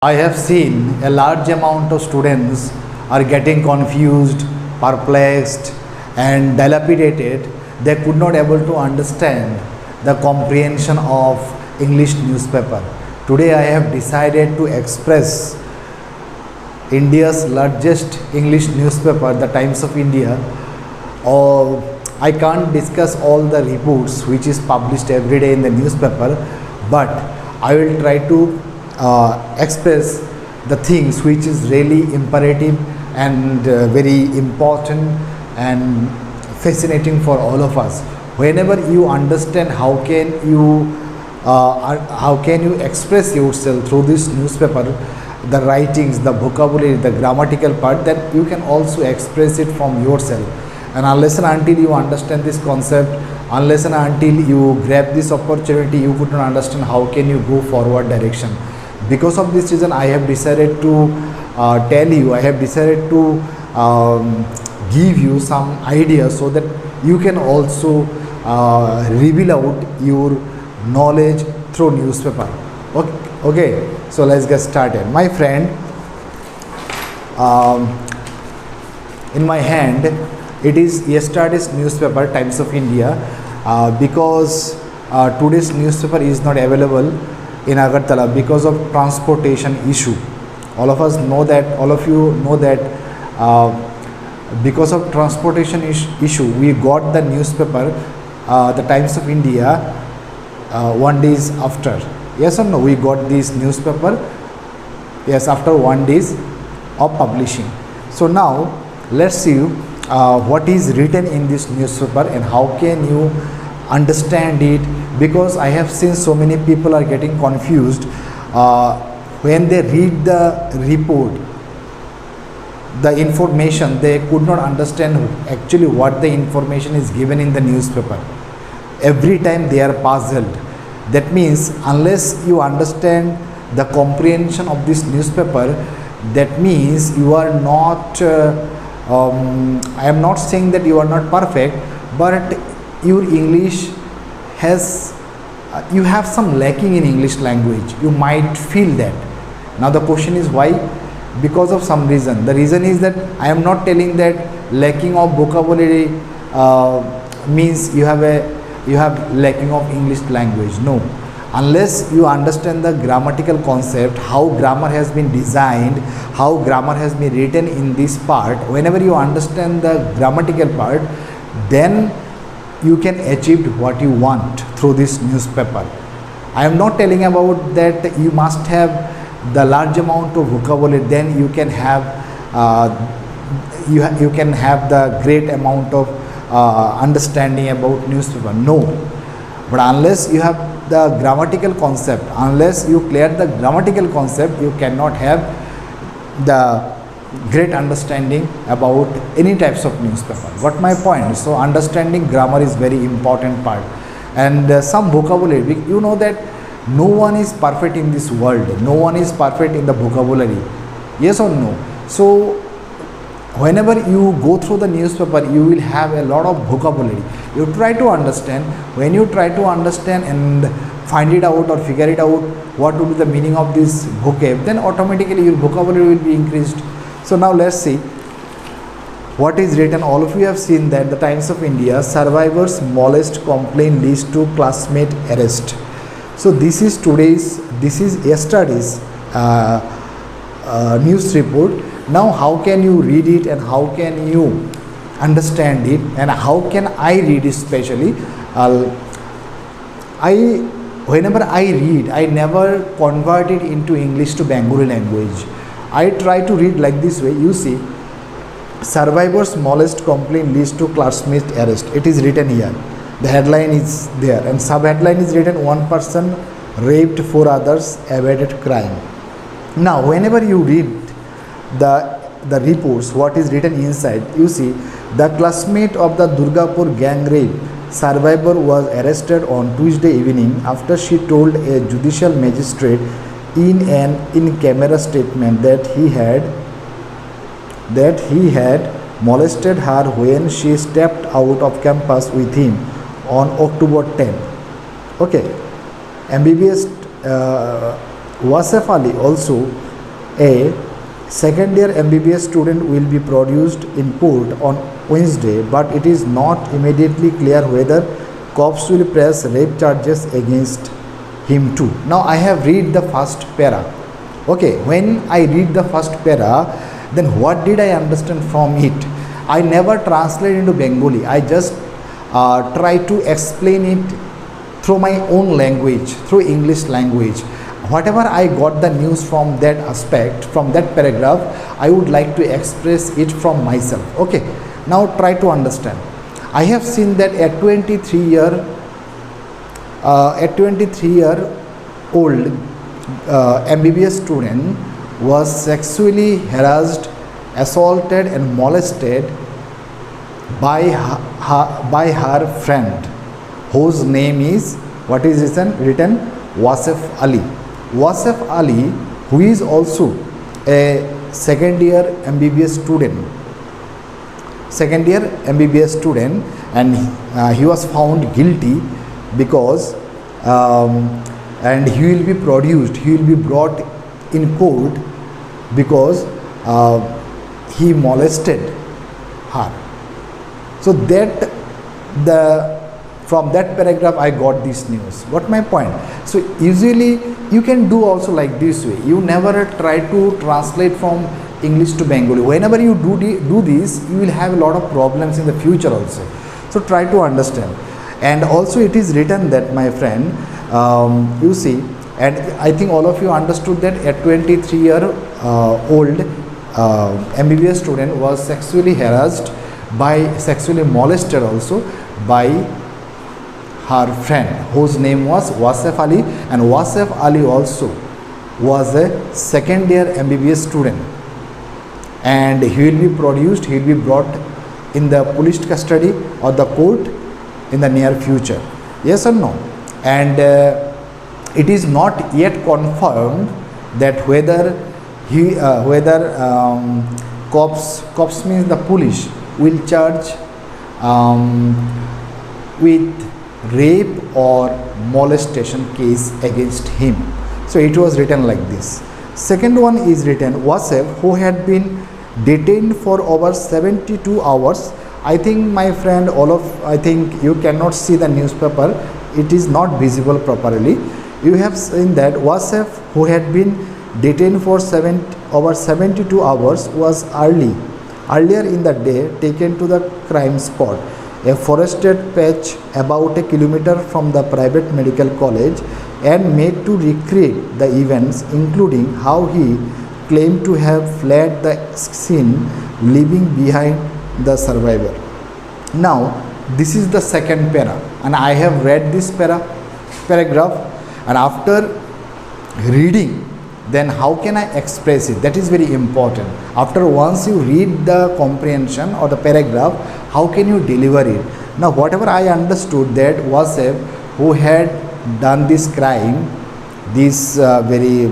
I have seen a large amount of students are getting confused, perplexed and dilapidated. They could not able to understand the comprehension of English newspaper. Today I have decided to express India's largest English newspaper, the Times of India. Or I can't discuss all the reports which is published every day in the newspaper, but I will try to express the things which is really imperative and very important and fascinating for all of us. Whenever you understand how can you express yourself through this newspaper, the writings, the vocabulary, the grammatical part, that you can also express it from yourself. And unless and until you understand this concept, unless and until you grab this opportunity, you could not understand how can you go forward direction. Because of this reason, I have decided to I have decided to give you some ideas so that you can also reveal out your knowledge through newspaper. Okay, so let's get started. My friend, in my hand, it is yesterday's newspaper, Times of India, because today's newspaper is not available in Agartala because of transportation issue. All of you know that because of transportation issue, we got the newspaper, the Times of India, 1 day after. Yes or no? We got this newspaper, yes, after 1 day of publishing. So now let's see what is written in this newspaper and how can you understand it, because I have seen so many people are getting confused when they read the report, the information. They could not understand actually what the information is given in the newspaper. Every time they are puzzled. That means unless you understand the comprehension of this newspaper, that means you are not I am not saying that you are not perfect, but your English has you have some lacking in English language. You might feel that. Now the question is why? Because of some reason. The reason is that I am not telling that lacking of vocabulary means you have lacking of English language. No. Unless you understand the grammatical concept, how grammar has been designed, how grammar has been written in this part, whenever you understand the grammatical part, then you can achieve what you want through this newspaper. I am not telling about that you must have the large amount of vocabulary, then you can have you can have the great amount of understanding about newspaper. No. But unless you have the grammatical concept, unless you clear the grammatical concept, you cannot have the great understanding about any types of newspaper. What my point? So understanding grammar is very important part, and some vocabulary. You know that no one is perfect in this world. No one is perfect in the vocabulary. Yes or no? So whenever you go through the newspaper, you will have a lot of vocabulary. You try to understand. When you try to understand and find it out or figure it out what would be the meaning of this vocab, then automatically your vocabulary will be increased. So now let's see what is written. All of you have seen that the Times of India, survivors molest complaint leads to classmate arrest. So this is yesterday's news report. Now how can you read it and how can you understand it, and how can I read it? Especially whenever I read, I never convert it into English to Bengali language. I try to read like this way. You see, survivors molest complaint leads to classmate arrest. It is written here. The headline is there, and sub-headline is written, one person raped, 4 others evaded crime. Now whenever you read the reports, what is written inside, you see, the classmate of the Durgapur gang rape survivor was arrested on Tuesday evening after she told a judicial magistrate in an in-camera statement that he had molested her when she stepped out of campus with him on October 10th. Okay, MBBS Wasef Ali also A second year MBBS student will be produced in court on Wednesday, but it is not immediately clear whether cops will press rape charges against him too. Now I have read the first para. Okay, when I read the first para, then what did I understand from it? I never translate into Bengali. I just try to explain it through my own language, through English language. Whatever I got the news from that aspect, from that paragraph, I would like to express it from myself. Okay, now try to understand. I have seen that a 23-year old MBBS student was sexually harassed, assaulted and molested by her friend, whose name is, what is written? Wasef Ali. Wasef Ali, who is also a second year MBBS student, and he was found guilty because and he will be brought in court because he molested her. So that from that paragraph I got this news. Got my point? So usually you can do also like this way. You never try to translate from English to Bengali. Whenever you do this, you will have a lot of problems in the future also. So try to understand. And also it is written that, my friend, you see, and I think all of you understood that a 23-year-old MBBS student was sexually harassed sexually molested also by her friend, whose name was Wasef Ali, and Wasef Ali also was a second year MBBS student, and he will be brought in the police custody or the court in the near future. Yes or no? And it is not yet confirmed that whether cops means the police will charge with rape or molestation case against him. So it was written like this. Second one is written, Wasef, who had been detained for over 72 hours. I think, my friend, I think you cannot see the newspaper. It is not visible properly. You have seen that Wasef, who had been detained for over 72 hours, was earlier in the day taken to the crime spot, a forested patch about a kilometer from the private medical college, and made to recreate the events, including how he claimed to have fled the scene, leaving behind the survivor. Now this is the second para, and I have read this paragraph, and after reading, then how can I express it? That is very important. After once you read the comprehension or the paragraph, how can you deliver it? Now whatever I understood, that Wasef, who had done this crime, these very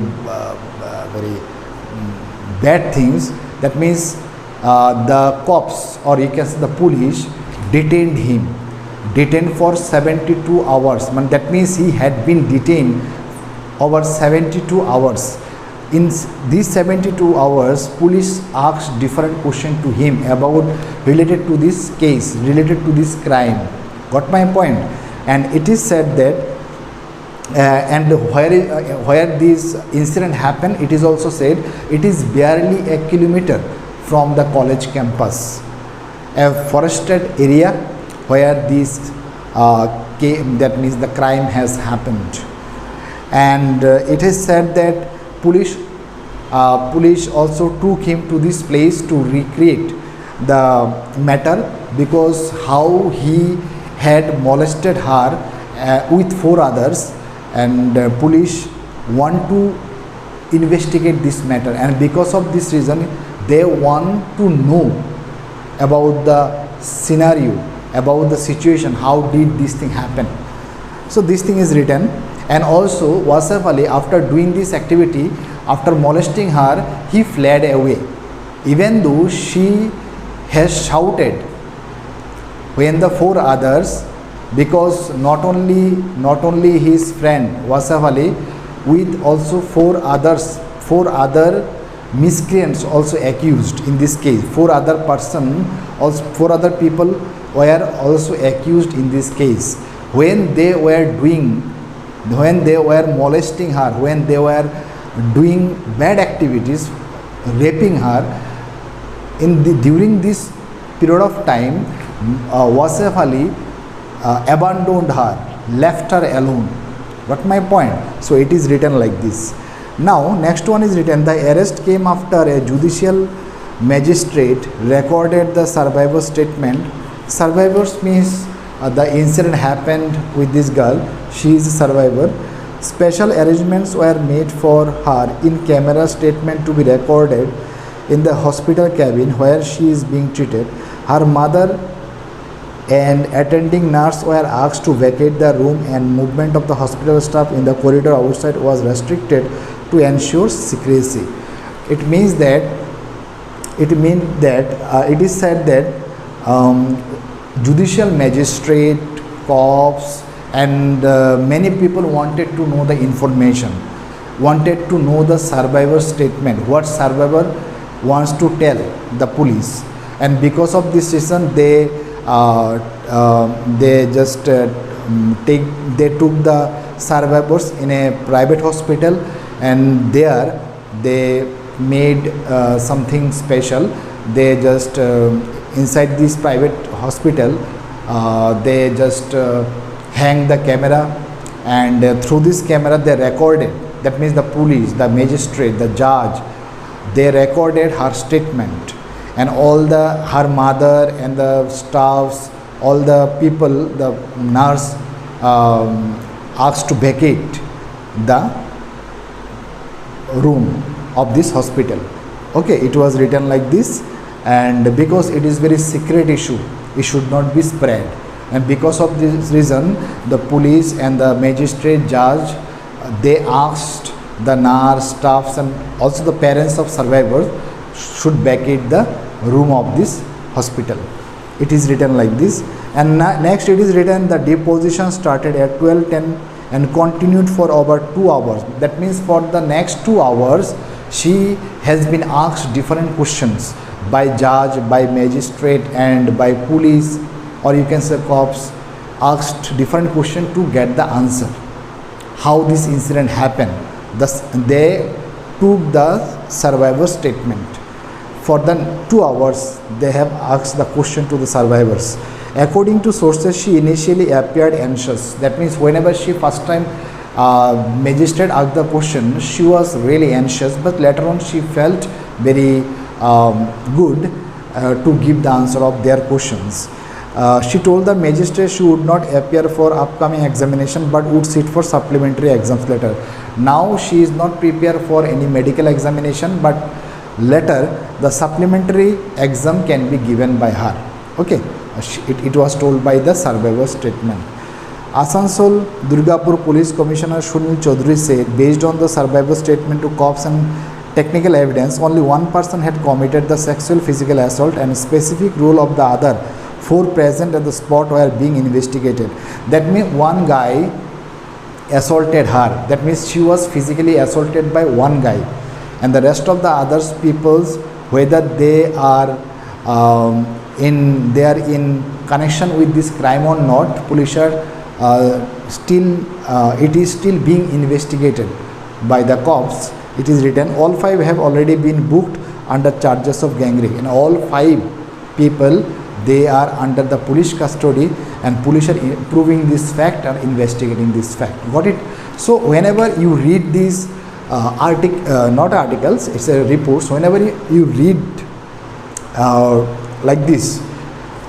bad things, that means the cops, or you can say the police, detained for 72 hours. That means he had been detained over 72 hours. In these 72 hours, police asked different questions to him related to this case, related to this crime. Got my point? And it is said that and where this incident happened, it is also said it is barely a kilometer from the college campus, a forested area where this that means the crime has happened. And it is said that police also took him to this place to recreate the matter, because how he had molested her with 4 others, and police want to investigate this matter, and because of this reason they want to know about the scenario, about the situation, how did this thing happen. So this thing is written. And also Wasef Ali, after doing this activity, after molesting her, he fled away, even though she has shouted when the 4 others, because not only his friend Wasef Ali, with also 4 other miscreants also accused in this case. Four other people were also accused in this case. When they were molesting her, when they were doing bad activities, raping her, during this period of time, Wasif Ali abandoned her, left her alone. What my point? So it is written like this. Now next one is written, the arrest came after a judicial magistrate recorded the survivor statement. Survivors means the incident happened with this girl, she is a survivor. Special arrangements were made for her in camera statement to be recorded in the hospital cabin where she is being treated. Her mother and attending nurse were asked to vacate the room, and movement of the hospital staff in the corridor outside was restricted to ensure secrecy. It is said that judicial magistrate, cops, and many people wanted to know the information, wanted to know the survivor statement, what survivor wants to tell the police, and because of this reason they took the survivors in a private hospital, and there they made something special. They just inside this private hospital they just hang the camera, and through this camera they recorded, that means the police, the magistrate, the judge, they recorded her statement, and all her mother and the staffs, all the people, the nurse asked to vacate the room of this hospital. Okay, it was written like this, and because it is very secret issue, it should not be spread, and because of this reason the police and the magistrate judge they asked the nurse, staffs, and also the parents of survivors should vacate the room of this hospital. It is written like this. And next it is written, the deposition started at 12:10 and continued for over 2 hours. That means for the next 2 hours she has been asked different questions by judge, by magistrate, and by police, or you can say cops, asked different questions to get the answer how this incident happened. Thus they took the survivor statement. For the 2 hours they have asked the question to the survivors. According to sources, she initially appeared anxious. That means whenever she first time magistrate asked the question, she was really anxious, but later on she felt very good to give the answer of their questions. She told the magistrate she would not appear for upcoming examination but would sit for supplementary exams later. Now she is not prepared for any medical examination, but later the supplementary exam can be given by her. Okay, it was told by the survivor statement. Asansol Durgapur Police Commissioner Sunil Chaudhary said, based on the survivor statement to cops and technical evidence, only one person had committed the sexual physical assault, and specific role of the other 4 present at the spot were being investigated. That means one guy assaulted her. That means she was physically assaulted by one guy, and the rest of the others peoples, whether they are in connection with this crime or not, police are it is still being investigated by the cops. It is written all 5 have already been booked under charges of gang rape, and all 5 people, they are under the police custody, and police are proving this fact and investigating this fact. Got it? So whenever you read these not articles, it's a reports, whenever you read like this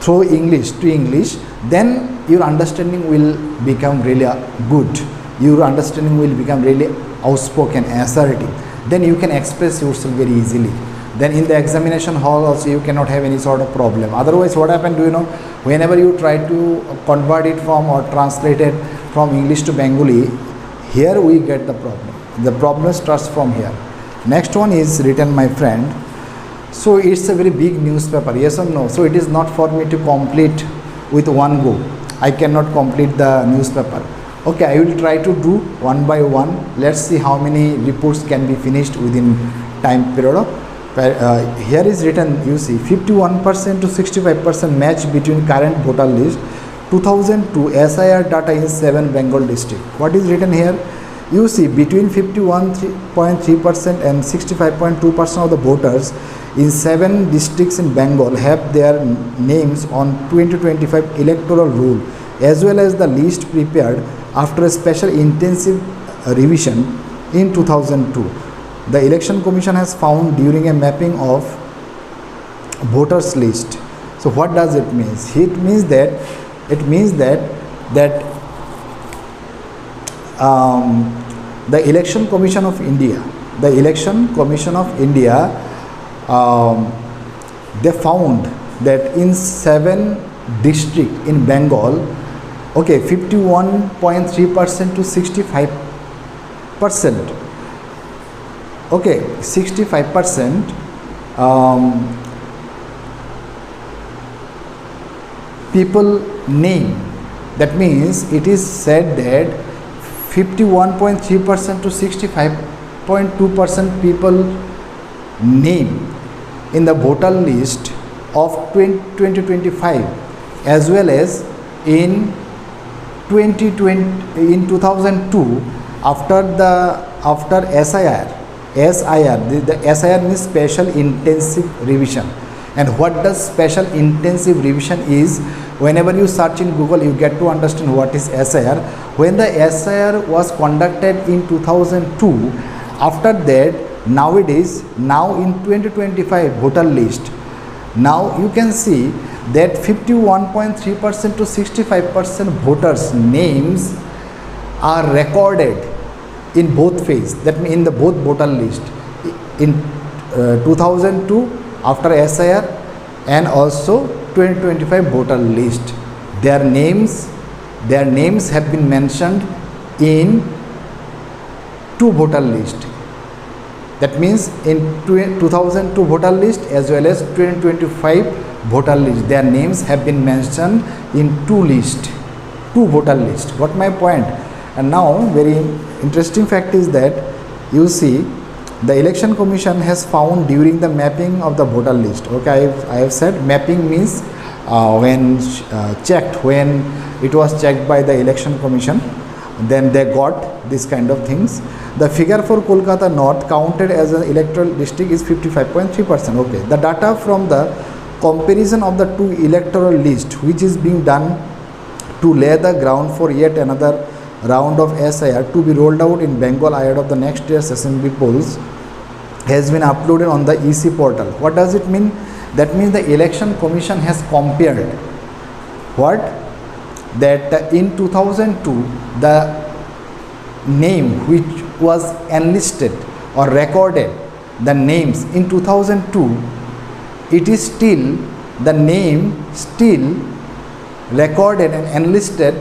through English to English, then your understanding will become really good, your understanding will become really outspoken, assertive, then you can express yourself very easily. Then in the examination hall also you cannot have any sort of problem. Otherwise what happened, do you know, whenever you try to convert it from or translate it from English to Bengali, here we get the problem. The problem starts from here. Next one is written, my friend. So it's a very big newspaper, yes or no? So it is not for me to complete with one go. I cannot complete the newspaper. Okay, I will try to do one by one. Let's see how many reports can be finished within time period. Here is written, you see, 51% to 65% match between current voter list 2002 SIR data in 7 Bengal district. What is written here? You see, between 51.3% and 65.2% of the voters in 7 districts in Bengal have their names on 2025 electoral roll, as well as the list prepared after a special intensive revision in 2002. The Election Commission has found during a mapping of voters list. So what does it mean? It means that the Election Commission of India, they found that in 7 districts in Bengal, okay, 51.3% to 65%, okay, 65% people name. That means it is said that 51.3% to 65.2% people name in the voter list of 2025, as well as in 2002 after SIR. The SIR means special intensive revision. And what does special intensive revision is? Whenever you search in Google, you get to understand what is SIR. When the SIR was conducted in 2002, after that, now in 2025 voter list, now you can see that 51.3% to 65% voters names are recorded in both phases, that means in the both voter list in 2002 after SIR and also 2025 voter list. Their names have been mentioned in 2 voter list. That means in 2002 voter list as well as 2025 voter list, their names have been mentioned in 2 voter list. What my point? And now very interesting fact is that you see the Election Commission has found during the mapping of the voter list. Okay, I have said mapping means when it was checked by the Election Commission, then they got this kind of things. The figure for Kolkata North counted as an electoral district is 55.3%. Okay, the data from the comparison of the 2 electoral lists, which is being done to lay the ground for yet another round of SIR to be rolled out in Bengal ahead of the next year's assembly polls, has been uploaded on the EC portal. What does it mean? That means the Election Commission has compared what? That in 2002 the name which was enlisted or recorded, the names in 2002, it is still the name still recorded and enlisted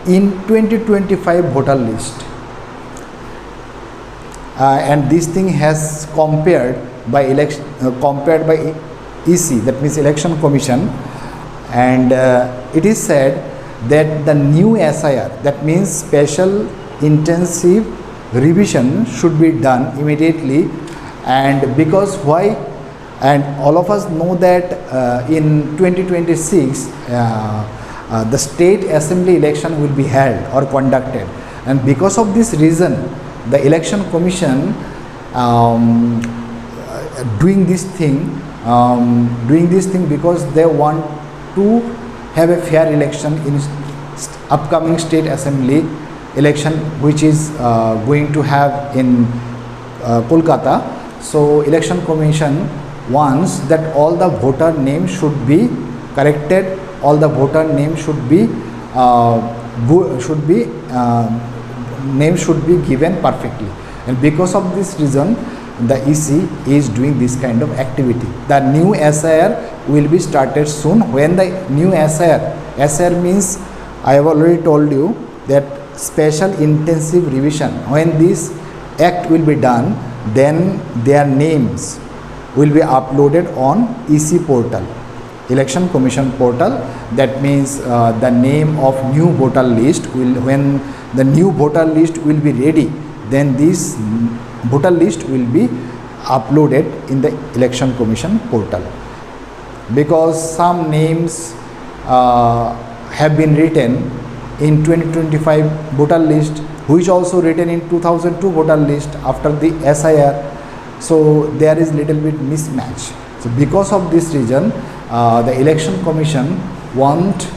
in 2025 voter list. And this thing has compared by EC, that means Election Commission, and it is said that the new SIR, that means special intensive revision, should be done immediately. And because why? And all of us know that in 2026 the state assembly election will be held or conducted, and because of this reason the Election Commission doing this thing because they want to have a fair election in upcoming state assembly election, which is going to have in Kolkata. So Election Commission wants that all the voter names should be corrected, all the voter names should be names should be given perfectly, and because of this reason the EC is doing this kind of activity. The new SIR will be started soon. When the new SIR means, I have already told you that special intensive revision, when this act will be done, then their names will be uploaded on EC portal, Election Commission portal. That means the name of new voter list will, when the new voter list will be ready, then this voter list will be uploaded in the Election Commission portal, because some names have been written in 2025 voter list, which also written in 2002 voter list after the SIR. So there is little bit mismatch. So because of this reason, the Election Commission want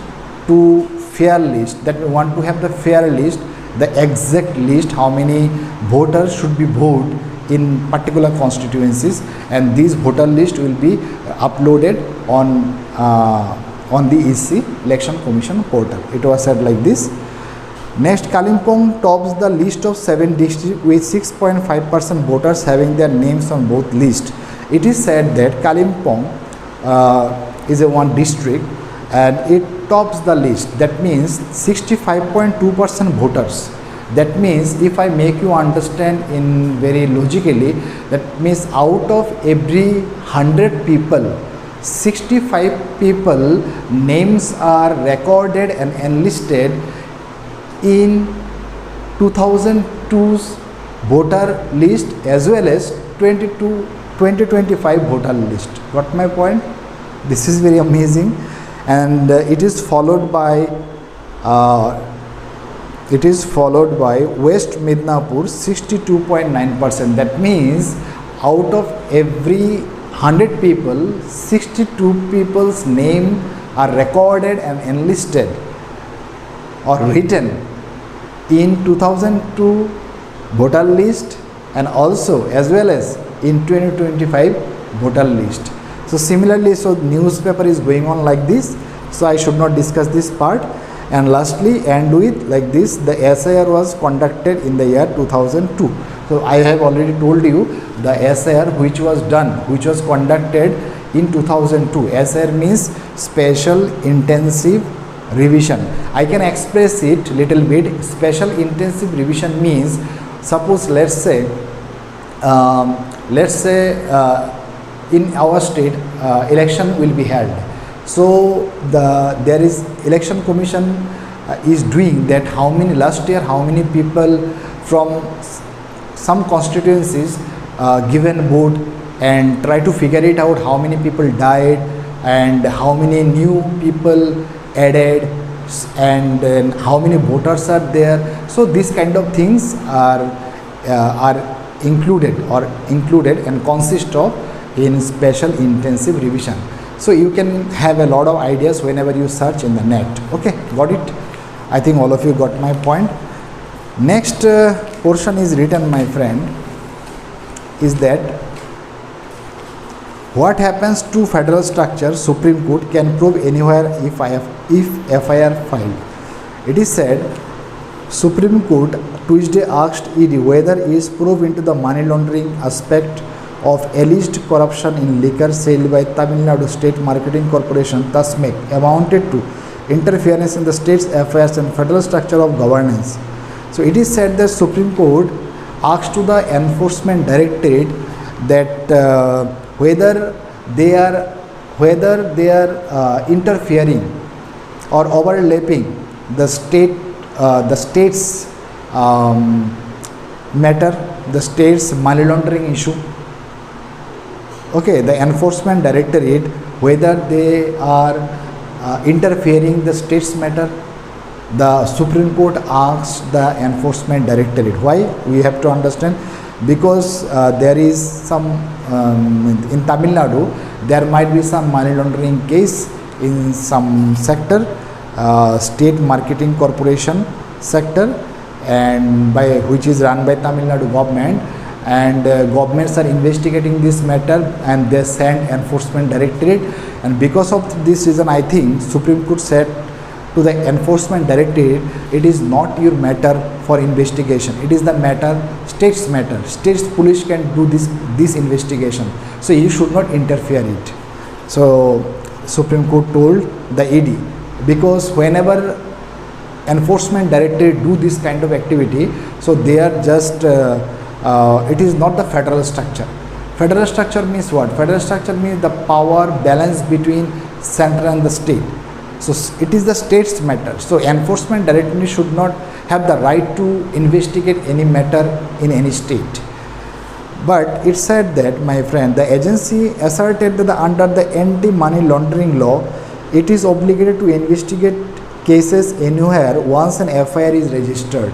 to fair list, that we want to have the fair list, the exact list, how many voters should be vote in particular constituencies, and this voter list will be uploaded on the EC Election Commission portal. It was said like this. Next, Kalimpong tops the list of 7 districts with 6.5% voters having their names on both lists. It is said that Kalimpong is a one district and it tops the list. That means 65.2% voters. That means, if I make you understand in very logically, that means out of every 100 people, 65 people names are recorded and enlisted in 2002's voter list as well as 2025 voter list. Got my point? This is very amazing, and it is followed by West Midnapur 62.9%. That means out of every 100 people, 62 people's name are recorded and enlisted or written in 2002 voter list and also as well as in 2025 voter list. So similarly, so newspaper is going on like this, so I should not discuss this part. And lastly, end with like this, the SIR was conducted in the year 2002. So I have already told you the SIR which was conducted in 2002. SIR means Special Intensive Revision. I can express it little bit. Special Intensive Revision means, suppose let's say in our state election will be held. So there is Election Commission is doing that, how many last year, how many people from some constituencies given vote, and try to figure it out how many people died and how many new people added and how many voters are there. So these kind of things are included and consist of in Special Intensive Revision. So you can have a lot of ideas whenever you search in the net. Okay, got it? I think all of you got my point. Next portion is written, my friend, is that what happens to federal structure Supreme Court can probe anywhere if FIR filed. It is said Supreme Court Tuesday asked ED whether is probe into the money laundering aspect of alleged corruption in liquor sale by Tamil Nadu State Marketing Corporation, TASMEC, amounted to interference in the state's affairs and federal structure of governance. So it is said that Supreme Court asked to the Enforcement Directorate that whether they are interfering or overlapping the state's matter, the state's money laundering issue. Okay, the Enforcement Directorate, whether they are interfering the state's matter. The Supreme Court asked the Enforcement Directorate. Why? We have to understand, because there is some in Tamil Nadu there might be some money laundering case in some sector, State Marketing Corporation sector, and which is run by Tamil Nadu government, and governments are investigating this matter and they send Enforcement Directorate, and because of this reason I think Supreme Court said to the Enforcement Directorate, it is not your matter for investigation, it is the matter, state's matter, state's police can do this investigation, so you should not interfere it. So Supreme Court told the ED, because whenever Enforcement Directorate do this kind of activity, so they are just it is not the federal structure. Federal structure means what? Federal structure means the power balance between center and the state. So it is the state's matter. So Enforcement Directorate should not have the right to investigate any matter in any state. But it said that, my friend, the agency asserted that under the anti-money laundering law, it is obligated to investigate cases anywhere once an FIR is registered.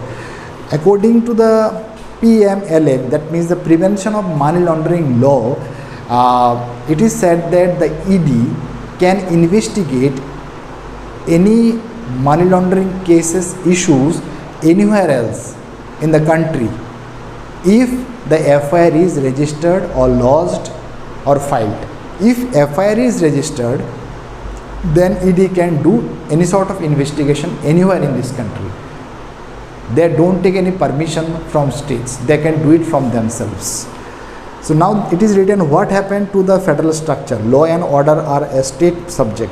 According to the PMLA, that means the Prevention of Money Laundering Law, it is said that the ED can investigate any money laundering cases issues anywhere else in the country if the FIR is registered or lodged or filed. If FIR is registered, then ED can do any sort of investigation anywhere in this country. They don't take any permission from states. They can do it from themselves. So now it is written what happened to the federal structure. Law and order are a state subject.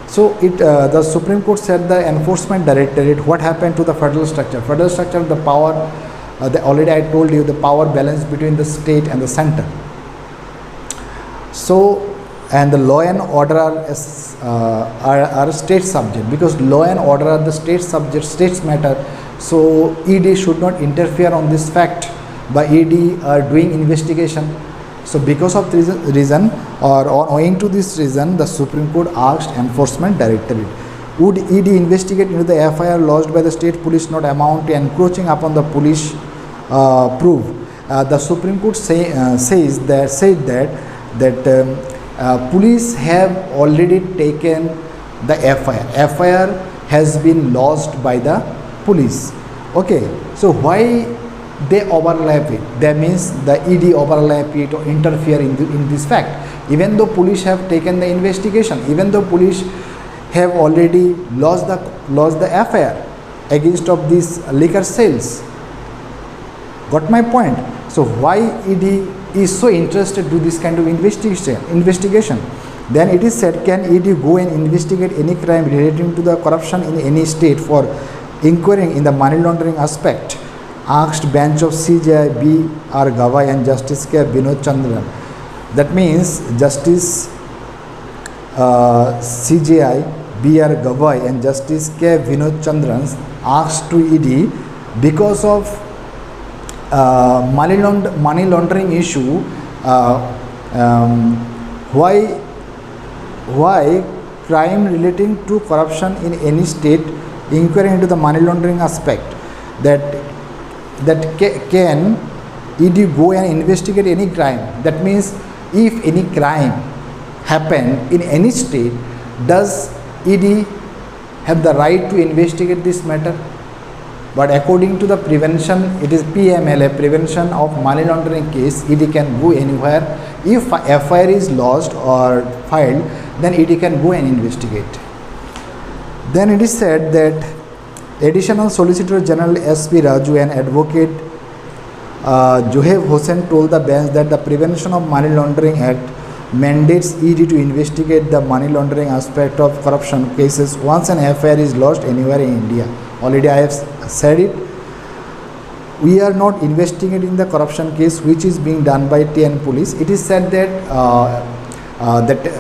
So the Supreme Court said the enforcement directorate, what happened to the federal structure? Federal structure, the power, already I told you the power balance between the state and the center. So, and the law and order are state subject, because law and order are the state subject, states matter. So ED should not interfere on this fact by ED doing investigation. So because of this reason, or owing to this reason, the Supreme Court asked enforcement directorate, would ED investigate into the FIR lodged by the state police not amount to encroaching upon the police proof? The Supreme Court said that police have already taken the FIR. FIR has been lodged by the police. Okay, so why they overlap it? That means the ED overlap it or interfere in this fact. Even though police have taken the investigation, even though police have already lodged the FIR against of these liquor sales. Got my point? So why ED is so interested to this kind of investigation? Then it is said, can ED go and investigate any crime relating to the corruption in any state for inquiring in the money laundering aspect? Asked bench of CJI B.R. Gavai and Justice K. Vinod Chandran. That means Justice CJI B.R. Gavai and Justice K. Vinod Chandran asked to ED because of money laundering issue, why crime relating to corruption in any state, inquiry into the money laundering aspect, can ED go and investigate any crime? That means if any crime happened in any state, does ED have the right to investigate this matter? But according to the prevention, it is PMLA, Prevention of Money Laundering case, ED can go anywhere. If FIR is lodged or filed, then ED can go and investigate. Then it is said that Additional Solicitor General S.P. Raju and Advocate Johaib Hossain told the bench that the Prevention of Money Laundering Act mandates ED to investigate the money laundering aspect of corruption cases once an FIR is lodged anywhere in India. Already I have said it. We are not investigating the corruption case which is being done by TN police. It is said that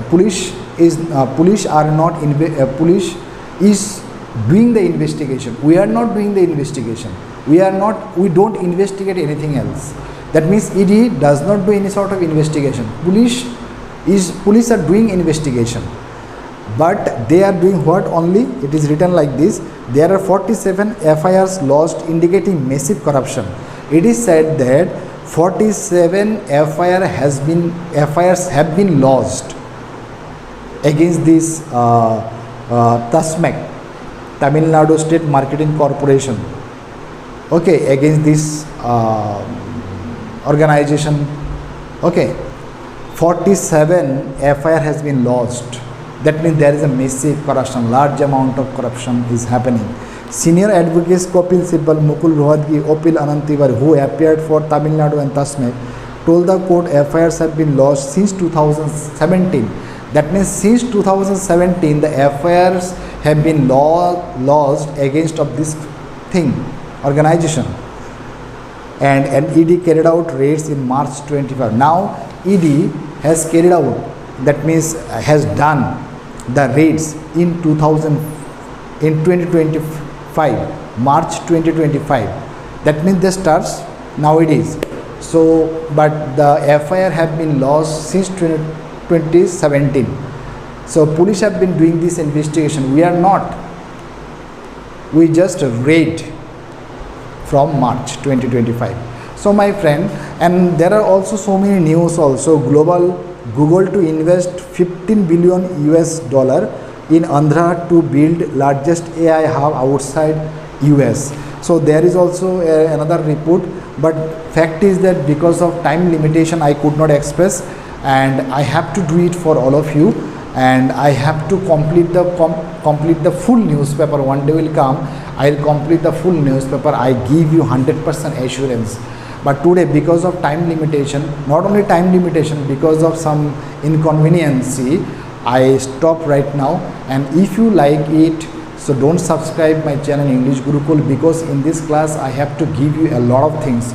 police is doing the investigation. We are not doing the investigation. We don't investigate anything else. That means ED does not do any sort of investigation. Police are doing investigation, but they are doing what only? It is written like this: there are 47 FIRs lodged indicating massive corruption. It is said that 47 FIRs have been lodged against this TASMAC, Tamil Nadu State Marketing Corporation, okay, against this organization, okay. 47 FIR has been lodged. That means there is a massive corruption, large amount of corruption is happening. Senior advocates Kapil Sibal, Mukul Rohatgi, Opil Anantivar, who appeared for Tamil Nadu and TASMAC, told the court FIRs have been lodged since 2017. That means since 2017 the FIRs have been lodged against of this thing, organization, and ED carried out raids in March 25. Now ED has carried out, that means has done the raids in 2025, March 2025. That means they starts nowadays. So but the FIR have been lost since 2017. So police have been doing this investigation. We are not. We just read from March 2025. So my friend, and there are also so many news also. Google to invest 15 billion US dollar in Andhra to build largest AI hub outside US. So there is also another report, but fact is that because of time limitation I could not express, and I have to do it for all of you, and I have to complete the full newspaper. One day will come, I'll complete the full newspaper. I give you 100% assurance. But today, because of time limitation, not only time limitation, because of some inconvenience, I stop right now. And if you like it, so don't subscribe my channel English Gurukul, because in this class I have to give you a lot of things.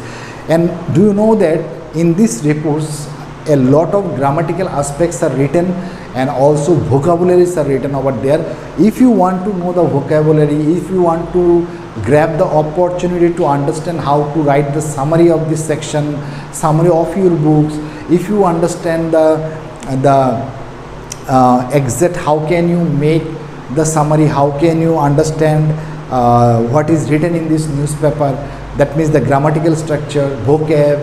And do you know that in these reports a lot of grammatical aspects are written, and also vocabularies are written over there. If you want to know the vocabulary, if you want to grab the opportunity to understand how to write the summary of this section, summary of your books, if you understand the exact how can you make the summary, how can you understand what is written in this newspaper, that means the grammatical structure, vocab,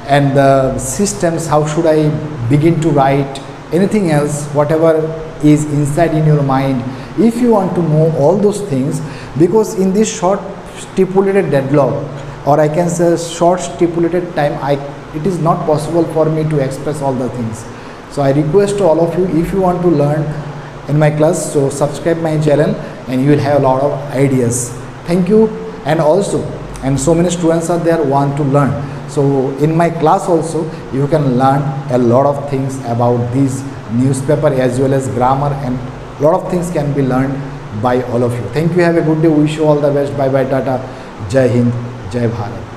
and the systems, how should I begin to write, anything else, whatever is inside in your mind, if you want to know all those things, because in this short stipulated deadlock, or I can say short stipulated time, it is not possible for me to express all the things. So I request to all of you, if you want to learn in my class, so subscribe my channel and you will have a lot of ideas. Thank you. And also, and so many students are there want to learn. So in my class also you can learn a lot of things about this newspaper as well as grammar, and a lot of things can be learned by all of you. Thank you. Have a good day. Wish you all the best. Bye bye. Tata. Jai Hind. Jai Bharat.